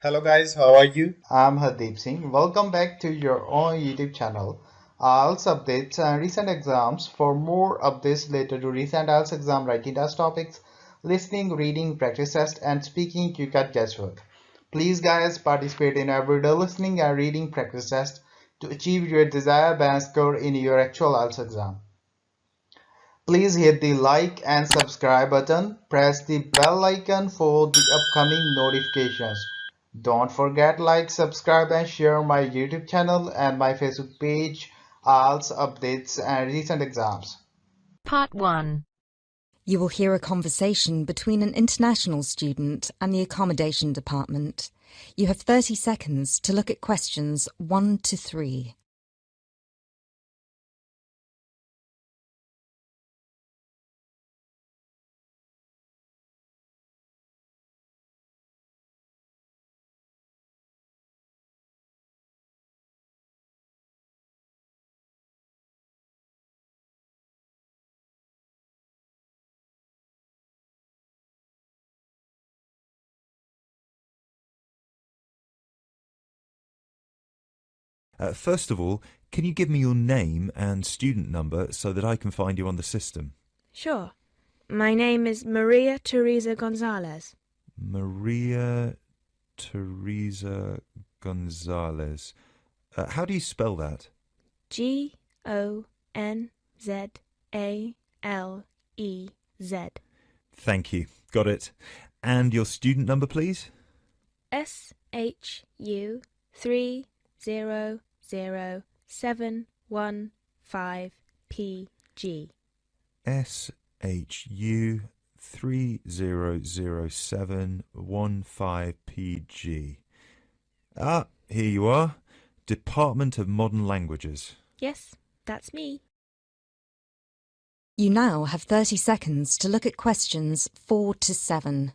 Hello guys, how are you? I'm Hardeep Singh. Welcome back to your own YouTube channel. IELTS updates and recent exams. For more updates related to recent IELTS exam writing test topics, listening, reading, practice test, and speaking, you can guesswork. Please guys participate in everyday listening and reading practice test to achieve your desired band score in your actual IELTS exam. Please hit the like and subscribe button. Press the bell icon for the upcoming notifications. Don't forget like, subscribe and share my YouTube channel and my Facebook page, IELTS updates and recent exams. Part 1. You will hear a conversation between an international student and the accommodation department. You have 30 seconds to look at questions 1 to 3. First of all, can you give me your name and student number so that I can find you on the system? Sure. My name is Maria Teresa Gonzalez. Maria Teresa Gonzalez. How do you spell that? Gonzalez. Thank you. Got it. And your student number, please? SHU 300715PG. SHU 300715PG. Ah, here you are. Department of Modern Languages. Yes, that's me. You now have 30 seconds to look at questions 4 to 7.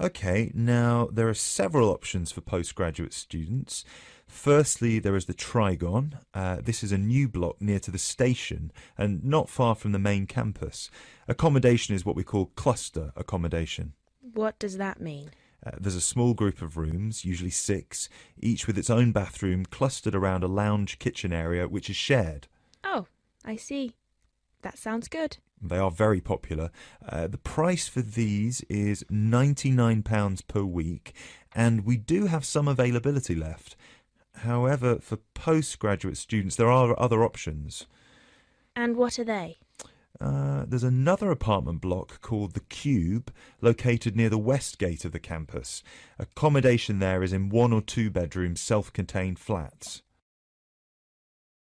Okay, now there are several options for postgraduate students. Firstly, there is the Trigon. This is a new block near to the station and not far from the main campus. Accommodation is what we call cluster accommodation. What does that mean? There's a small group of rooms, usually 6, each with its own bathroom clustered around a lounge kitchen area which is shared. Oh, I see. That sounds good. They are very popular. The price for these is £99 per week, and we do have some availability left. However, for postgraduate students, there are other options. And what are they? There's another apartment block called The Cube, located near the west gate of the campus. Accommodation there is in 1 or 2 bedroom self-contained flats.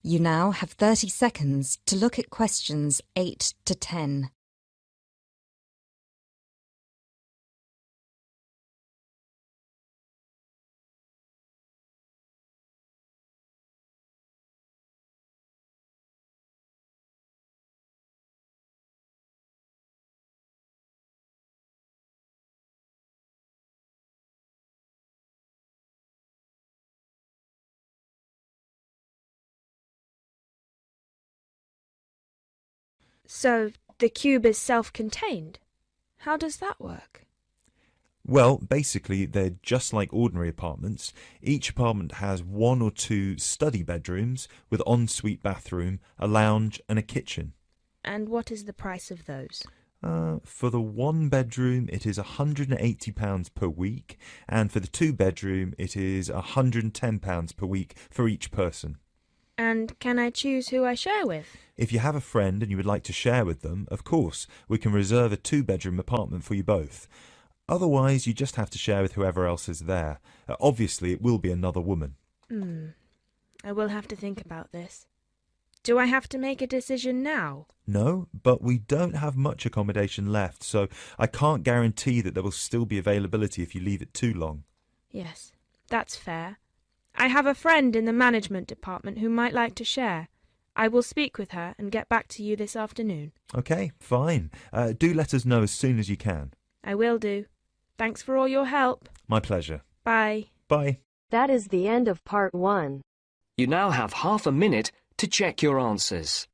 You now have 30 seconds to look at questions 8 to 10. So, the cube is self-contained. How does that work? Well, basically, they're just like ordinary apartments. Each apartment has 1 or 2 study bedrooms with ensuite bathroom, a lounge and a kitchen. And what is the price of those? For the 1 bedroom, it is £180 per week, and for the 2 bedroom, it is £110 per week for each person. And can I choose who I share with? If you have a friend and you would like to share with them, of course, we can reserve a 2-bedroom apartment for you both. Otherwise, you just have to share with whoever else is there. Obviously, it will be another woman. I will have to think about this. Do I have to make a decision now? No, but we don't have much accommodation left, so I can't guarantee that there will still be availability if you leave it too long. Yes, That's fair. I have a friend in the management department who might like to share. I will speak with her and get back to you this afternoon. Okay, fine. Do let us know as soon as you can. I will do. Thanks for all your help. My pleasure. Bye. Bye. That is the end of part 1. You now have half a minute to check your answers.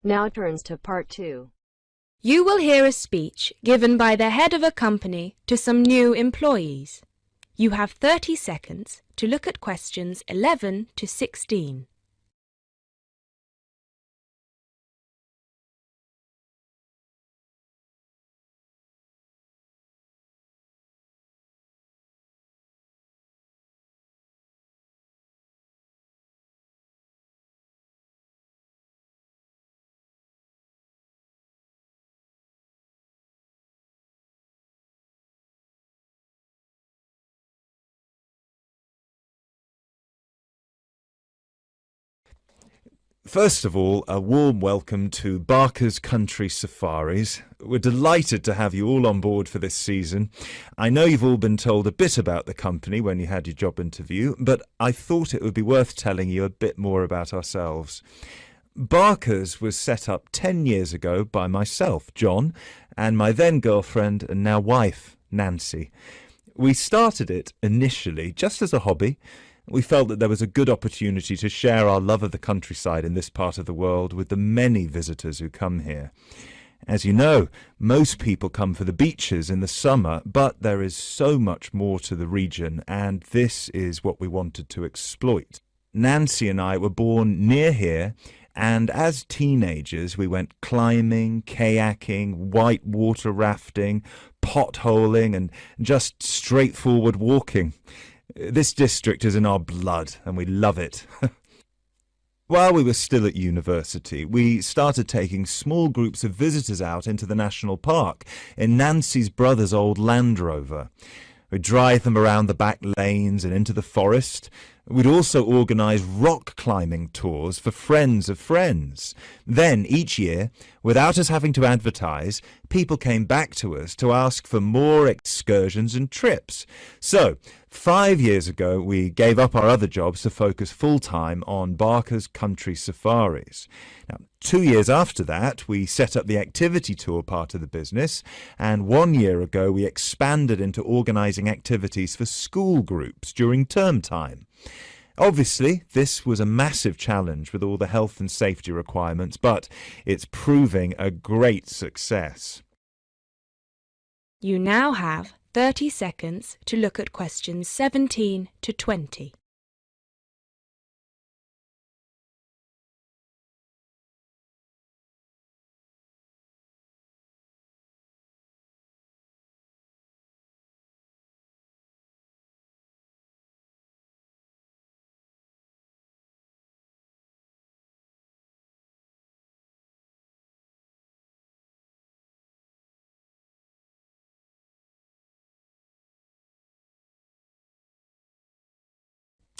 Now turns to part 2. You will hear a speech given by the head of a company to some new employees. You have 30 seconds to look at questions 11 to 16. First of all, a warm welcome to Barker's Country Safaris. We're delighted to have you all on board for this season. I know you've all been told a bit about the company when you had your job interview, but I thought it would be worth telling you a bit more about ourselves. Barker's was set up 10 years ago by myself, John, and my then girlfriend and now wife, Nancy. We started it initially just as a hobby. We felt that there was a good opportunity to share our love of the countryside in this part of the world with the many visitors who come here. As you know, most people come for the beaches in the summer, but there is so much more to the region, and this is what we wanted to exploit. Nancy and I were born near here, and as teenagers we went climbing, kayaking, whitewater rafting, potholing, and just straightforward walking. This district is in our blood, and we love it. While we were still at university, we started taking small groups of visitors out into the national park in Nancy's brother's old Land Rover. We'd drive them around the back lanes and into the forest. We'd also organise rock climbing tours for friends of friends. Then, each year, without us having to advertise, people came back to us to ask for more excursions and trips. So, 5 years ago, we gave up our other jobs to focus full-time on Barker's Country Safaris. Now, 2 years after that, we set up the activity tour part of the business, and 1 year ago, we expanded into organising activities for school groups during term time. Obviously, this was a massive challenge with all the health and safety requirements, but it's proving a great success. You now have 30 seconds to look at questions 17 to 20.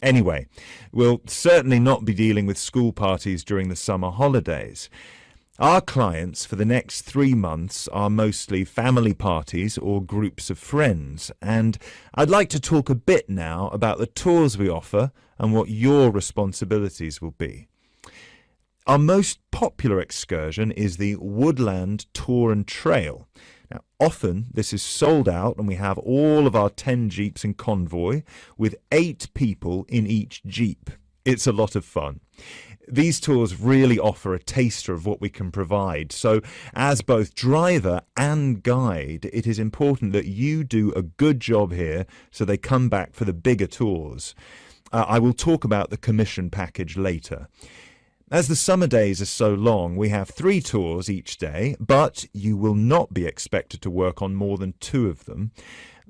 Anyway, we'll certainly not be dealing with school parties during the summer holidays. Our clients for the next 3 months are mostly family parties or groups of friends, and I'd like to talk a bit now about the tours we offer and what your responsibilities will be. Our most popular excursion is the Woodland Tour and Trail. Now, often this is sold out and we have all of our 10 jeeps in convoy with 8 people in each jeep. It's a lot of fun. These tours really offer a taster of what we can provide. So as both driver and guide, it is important that you do a good job here so they come back for the bigger tours. I will talk about the commission package later. As the summer days are so long, we have 3 tours each day, but you will not be expected to work on more than 2 of them.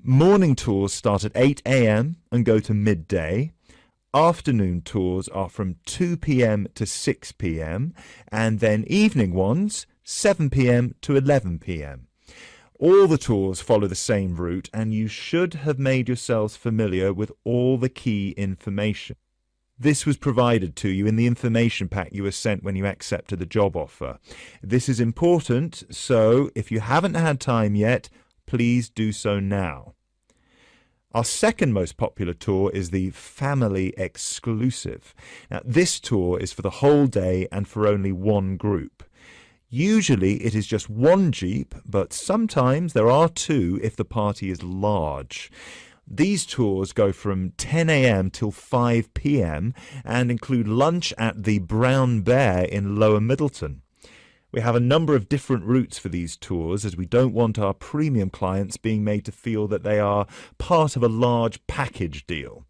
Morning tours start at 8 a.m. and go to midday. Afternoon tours are from 2 p.m. to 6 p.m. and then evening ones 7 p.m. to 11 p.m. All the tours follow the same route and you should have made yourselves familiar with all the key information. This was provided to you in the information pack you were sent when you accepted the job offer. This is important, so if you haven't had time yet, please do so now. Our second most popular tour is the Family Exclusive. Now, this tour is for the whole day and for only one group. Usually it is just one jeep, but sometimes there are two if the party is large. These tours go from 10 a.m. till 5 p.m. and include lunch at the Brown Bear in Lower Middleton. We have a number of different routes for these tours as we don't want our premium clients being made to feel that they are part of a large package deal.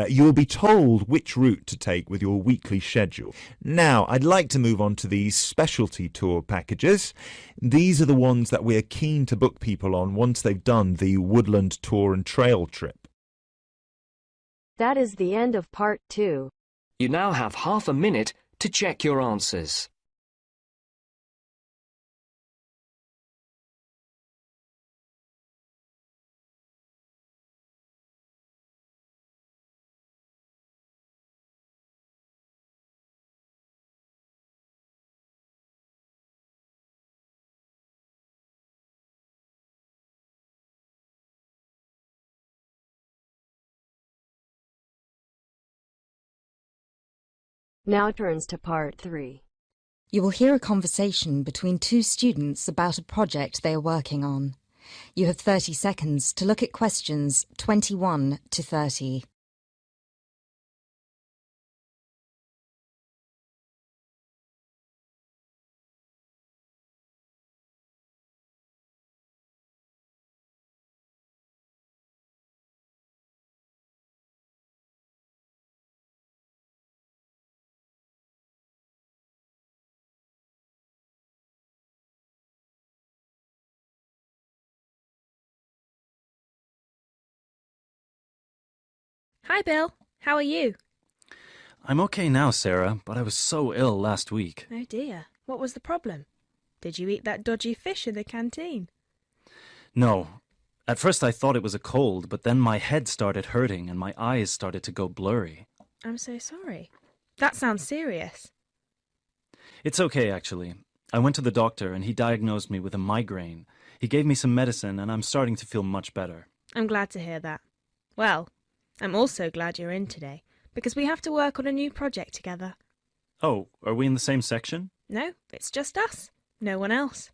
You will be told which route to take with your weekly schedule. Now, I'd like to move on to the specialty tour packages. These are the ones that we are keen to book people on once they've done the woodland tour and trail trip. That is the end of part 2. You now have half a minute to check your answers. Now turns to part 3. You will hear a conversation between two students about a project they are working on. You have 30 seconds to look at questions 21 to 30. Hi, Bill. How are you? I'm okay now, Sarah, but I was so ill last week. Oh dear. What was the problem? Did you eat that dodgy fish in the canteen? No. At first I thought it was a cold, but then my head started hurting and my eyes started to go blurry. I'm so sorry. That sounds serious. It's okay, actually. I went to the doctor and he diagnosed me with a migraine. He gave me some medicine and I'm starting to feel much better. I'm glad to hear that. Well, I'm also glad you're in today, because we have to work on a new project together. Oh, are we in the same section? No, it's just us. No one else.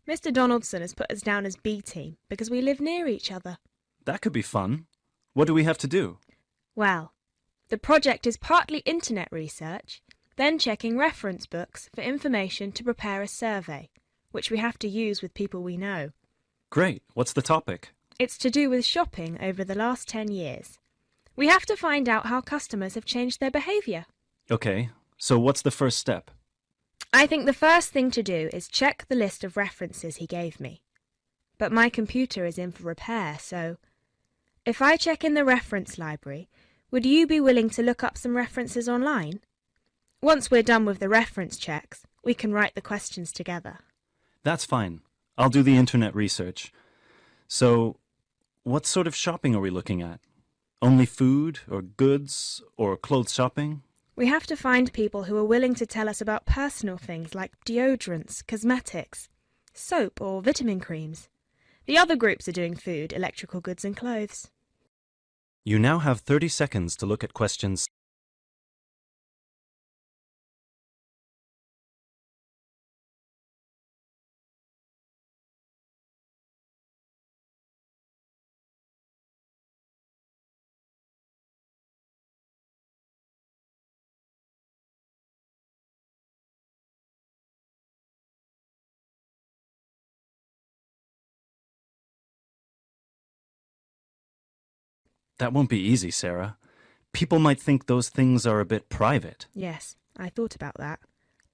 Mr. Donaldson has put us down as B team because we live near each other. That could be fun. What do we have to do? Well, the project is partly internet research, then checking reference books for information to prepare a survey, which we have to use with people we know. Great. What's the topic? It's to do with shopping over the last 10 years. We have to find out how customers have changed their behaviour. Okay, so what's the first step? I think the first thing to do is check the list of references he gave me. But my computer is in for repair, so if I check in the reference library, would you be willing to look up some references online? Once we're done with the reference checks, we can write the questions together. That's fine. I'll do the internet research. So, what sort of shopping are we looking at? Only food, or goods, or clothes shopping? We have to find people who are willing to tell us about personal things like deodorants, cosmetics, soap or vitamin creams. The other groups are doing food, electrical goods and clothes. You now have 30 seconds to look at questions. That won't be easy, Sarah. People might think those things are a bit private. Yes, I thought about that.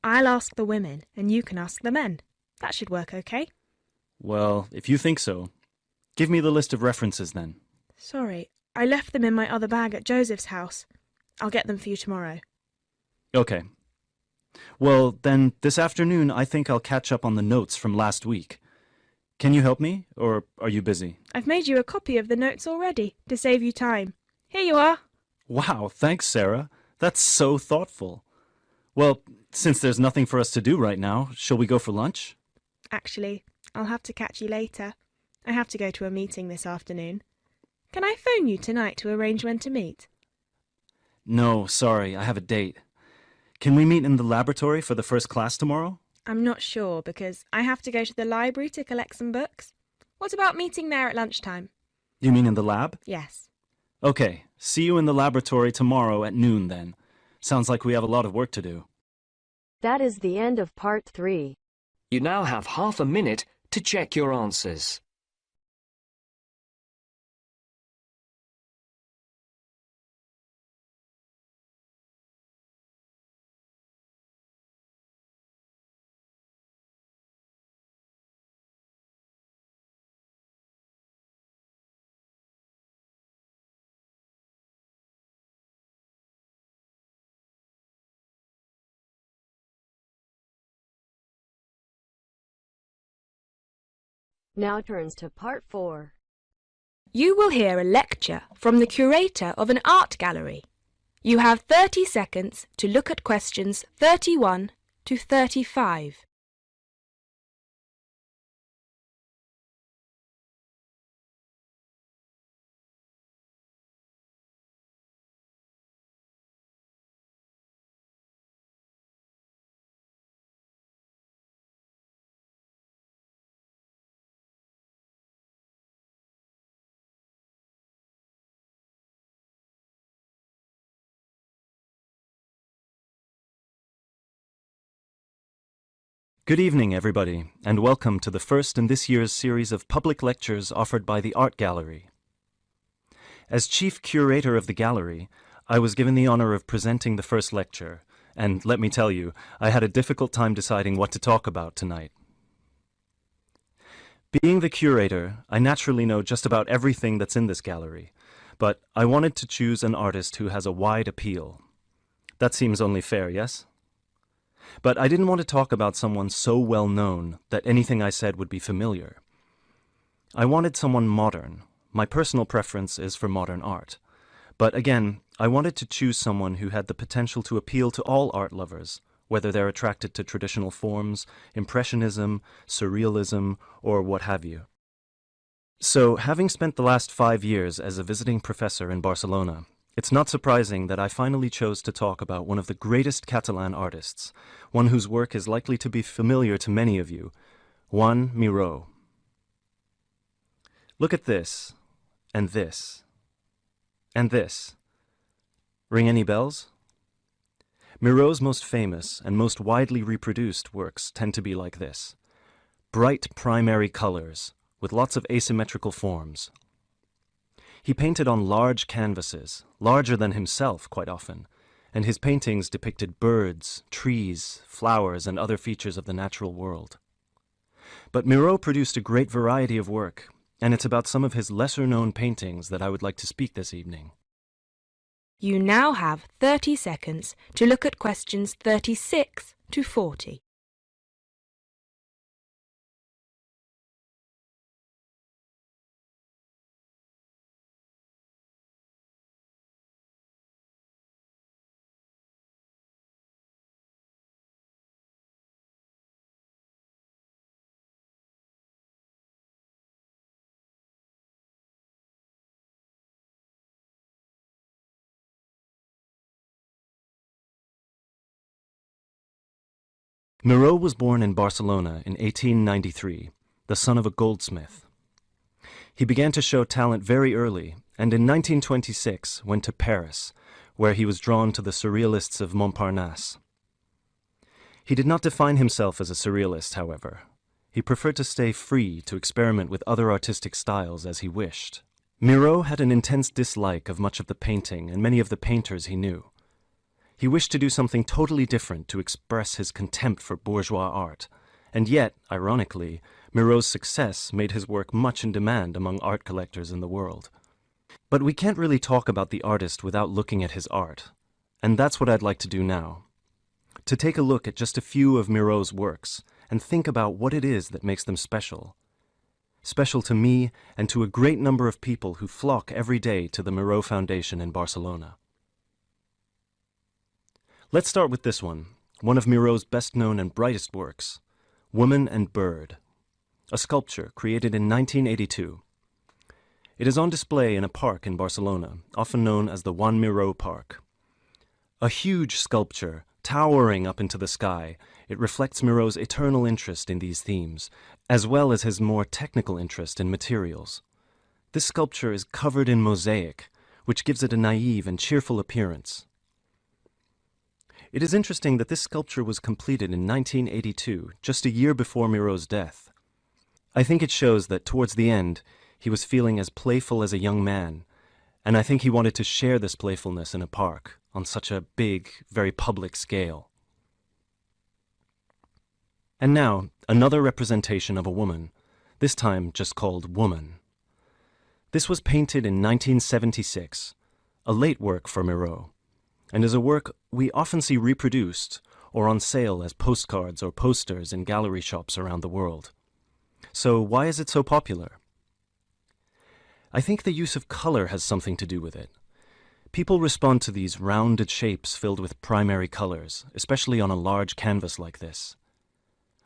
I'll ask the women and you can ask the men. That should work okay. Well, if you think so. Give me the list of references then. Sorry, I left them in my other bag at Joseph's house. I'll get them for you tomorrow. Okay. Well, then this afternoon I think I'll catch up on the notes from last week. Can you help me, or are you busy? I've made you a copy of the notes already, to save you time. Here you are. Wow, thanks, Sarah. That's so thoughtful. Well, since there's nothing for us to do right now, shall we go for lunch? Actually, I'll have to catch you later. I have to go to a meeting this afternoon. Can I phone you tonight to arrange when to meet? No, sorry, I have a date. Can we meet in the laboratory for the first class tomorrow? I'm not sure because I have to go to the library to collect some books. What about meeting there at lunchtime? You mean in the lab? Yes. Okay, see you in the laboratory tomorrow at noon then. Sounds like we have a lot of work to do. That is the end of part 3. You now have half a minute to check your answers. Now turns to part 4. You will hear a lecture from the curator of an art gallery. You have 30 seconds to look at questions 31 to 35. Good evening, everybody, and welcome to the first in this year's series of public lectures offered by the Art Gallery. As chief curator of the gallery, I was given the honor of presenting the first lecture, and let me tell you, I had a difficult time deciding what to talk about tonight. Being the curator, I naturally know just about everything that's in this gallery, but I wanted to choose an artist who has a wide appeal. That seems only fair, yes? But I didn't want to talk about someone so well known that anything I said would be familiar. I wanted someone modern. My personal preference is for modern art. But again, I wanted to choose someone who had the potential to appeal to all art lovers, whether they're attracted to traditional forms, impressionism, surrealism, or what have you. So, having spent the last 5 years as a visiting professor in Barcelona, it's not surprising that I finally chose to talk about one of the greatest Catalan artists, one whose work is likely to be familiar to many of you, Joan Miró. Look at this, and this, and this. Ring any bells? Miró's most famous and most widely reproduced works tend to be like this: bright primary colors with lots of asymmetrical forms. He painted on large canvases, larger than himself quite often, and his paintings depicted birds, trees, flowers, and other features of the natural world. But Miró produced a great variety of work, and it's about some of his lesser-known paintings that I would like to speak this evening. You now have 30 seconds to look at questions 36 to 40. Miró was born in Barcelona in 1893, the son of a goldsmith. He began to show talent very early, and in 1926 went to Paris, where he was drawn to the surrealists of Montparnasse. He did not define himself as a surrealist, however. He preferred to stay free to experiment with other artistic styles as he wished. Miró had an intense dislike of much of the painting and many of the painters he knew. He wished to do something totally different to express his contempt for bourgeois art, and yet, ironically, Miró's success made his work much in demand among art collectors in the world. But we can't really talk about the artist without looking at his art. And that's what I'd like to do now. To take a look at just a few of Miro's works and think about what it is that makes them special. Special to me and to a great number of people who flock every day to the Miro Foundation in Barcelona. Let's start with this one of Miro's best-known and brightest works, Woman and Bird, a sculpture created in 1982. It is on display in a park in Barcelona, often known as the Joan Miró Park. A huge sculpture, towering up into the sky, it reflects Miro's eternal interest in these themes, as well as his more technical interest in materials. This sculpture is covered in mosaic, which gives it a naive and cheerful appearance. It is interesting that this sculpture was completed in 1982, just a year before Miro's death. I think it shows that towards the end, he was feeling as playful as a young man, and I think he wanted to share this playfulness in a park on such a big, very public scale. And now, another representation of a woman, this time just called Woman. This was painted in 1976, a late work for Miro, and is a work we often see reproduced or on sale as postcards or posters in gallery shops around the world. So why is it so popular? I think the use of color has something to do with it. People respond to these rounded shapes filled with primary colors, especially on a large canvas like this.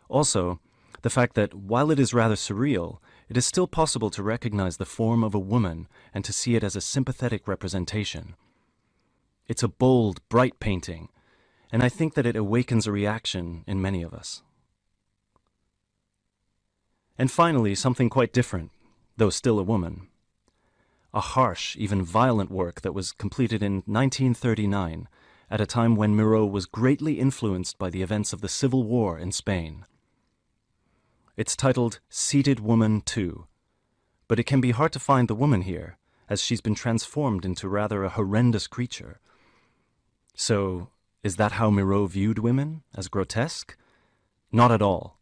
Also, the fact that while it is rather surreal, it is still possible to recognize the form of a woman and to see it as a sympathetic representation. It's a bold, bright painting, and I think that it awakens a reaction in many of us. And finally, something quite different, though still a woman. A harsh, even violent work that was completed in 1939, at a time when Miro was greatly influenced by the events of the Civil War in Spain. It's titled Seated Woman 2, but it can be hard to find the woman here, as she's been transformed into rather a horrendous creature. So, is that how Miro viewed women, as grotesque? Not at all.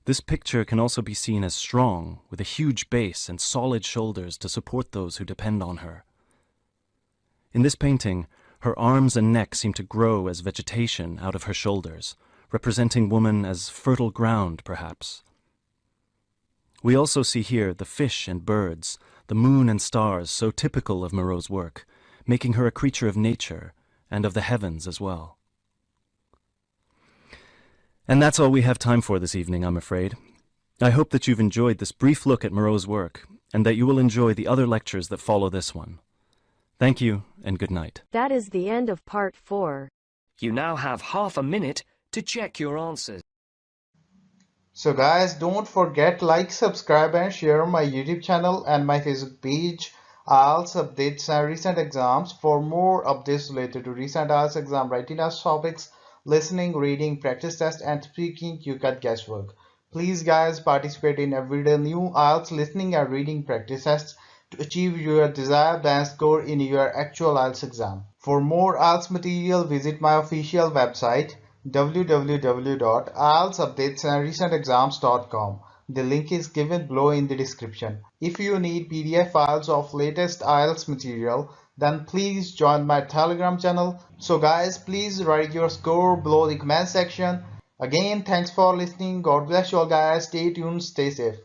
This picture can also be seen as strong, with a huge base and solid shoulders to support those who depend on her. In this painting, her arms and neck seem to grow as vegetation out of her shoulders, representing woman as fertile ground, perhaps. We also see here the fish and birds, the moon and stars so typical of Miro's work, making her a creature of nature and of the heavens as well. And that's all we have time for this evening, I'm afraid. I hope that you've enjoyed this brief look at Miro's work and that you will enjoy the other lectures that follow this one. Thank you and good night. That is the end of part 4. You now have half a minute to check your answers. So guys, don't forget like, subscribe and share my YouTube channel and my Facebook page, IELTS updates and recent exams. For more updates related to recent IELTS exam writing test topics, listening, reading, practice test and speaking, you got guesswork. Please guys, participate in everyday new IELTS listening and reading practice tests to achieve your desired band score in your actual IELTS exam. For more IELTS material, visit my official website www.ieltsupdatesandrecentexams.com. The link is given below in the description. If you need PDF files of latest IELTS material, then please join my Telegram channel. So guys, please write your score below the comment section. Again, thanks for listening. God bless you all guys. Stay tuned, stay safe.